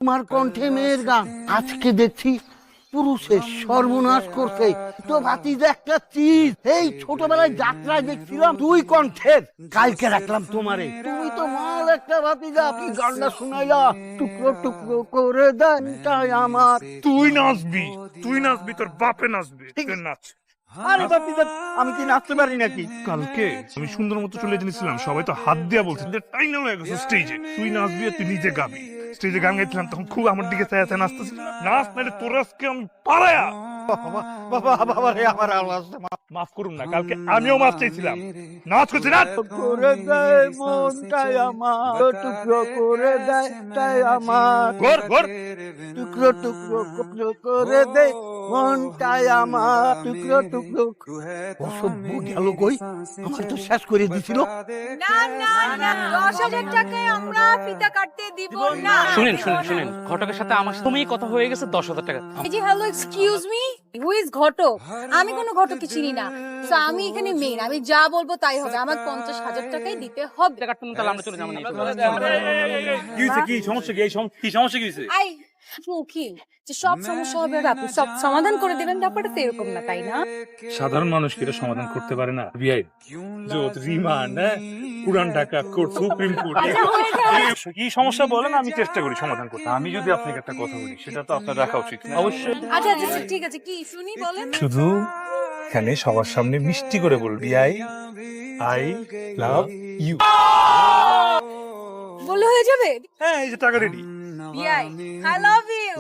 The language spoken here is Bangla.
তোমার কণ্ঠে মেয়ের গান, আজকে দেখছি পুরুষের সর্বনাশ করছে। তো ভাতিজা একটা চিজ, এই ছোটবেলায় যাত্রায় দেখছিলাম দুই কণ্ঠের, কালকে রাখলাম তোমারে, তুমি তো মাল একটা ভাতিজা। কি গানটা শুনাইলা, টুকরো টুকরো করে দেন তাই আমার। তুই নাচবি, তুই নাচবি, তোর বাপে নাচবি, তুই নাচ। আরে ভাতিজা, আমি কি নাচতে পারি নাকি? কালকে আমি সুন্দর মতো চলে জেনেছিলাম, সবাই তো হাত দিয়া বলছে যে তাই না হয়ে গেছে স্টেজে, তুই নাচবি আর তুই নিজে গাবি। স্টেজে গান গাইছিলাম তখন খুব আমার দিকে চায় নাচতেছিল, নাচ নাইলে তোর আজকে আমি পাড়ায়া। বাবা বাবা বাবা রে, আমার আওয়াজ মাফ করুন না, কালকে আমিও মাছ চাইছিলাম, নাচ করছি না। করে দেয় মনটাই আমার, টুকরো করে দেয় তাই আমার। ঘর ঘর টুকরো টুকরো টুকরো করে দেয় মনটাই আমার, টুকরো টুকরো। অসভ্য গেল কই, আমার তো শেষ করে দিছিল। না না না, 10,000 টাকায় আমরা ফিতা কাটতে দিব না। শুনেন শুনেন শুনেন, ঘটকের সাথে আমার সময়ই কথা হয়ে গেছে 10,000 টাকা। এই যে hello, excuse me, who is ঘটক? আমি কোনো ঘটককে চিনি না, তো আমি এখানে মেন, আমি যা বলবো তাই হবে। আমার 50,000 টাকাই দিতে হবে। টাকা কাটতে তাহলে আমরা চলে যাবো না। কি হয়েছে, কি সমস্যা, কি এই কি সমস্যা কি হয়েছে? আই মুখি যে সব সমস্যা হবে আর আপনি সব সমাধান করে দেবেন, ব্যাপারটা তো এরকম না, তাই না? সাধারণ মানুষ কি এটা সমাধান করতে পারে না? বিআই জোত রিমান্ড, পুরান ঢাকা কোর্ট, সুপ্রিম কোর্ট, কি সমস্যা বলেন, আমি চেষ্টা করি সমাধান করতে। আমি যদি আপনাকে একটা কথা বলি, সেটা তো আপনার রাখা উচিত। অবশ্যই। আচ্ছা আচ্ছা ঠিক আছে, কি শুনি বলেন। শুধু এখানে সবার সামনে মিষ্টি করে বলবি, আই লাভ ইউ। বলে হয়ে যাবে? হ্যাঁ, এই যে টাকা রেডি। বিআই, আই লাভ ইউ।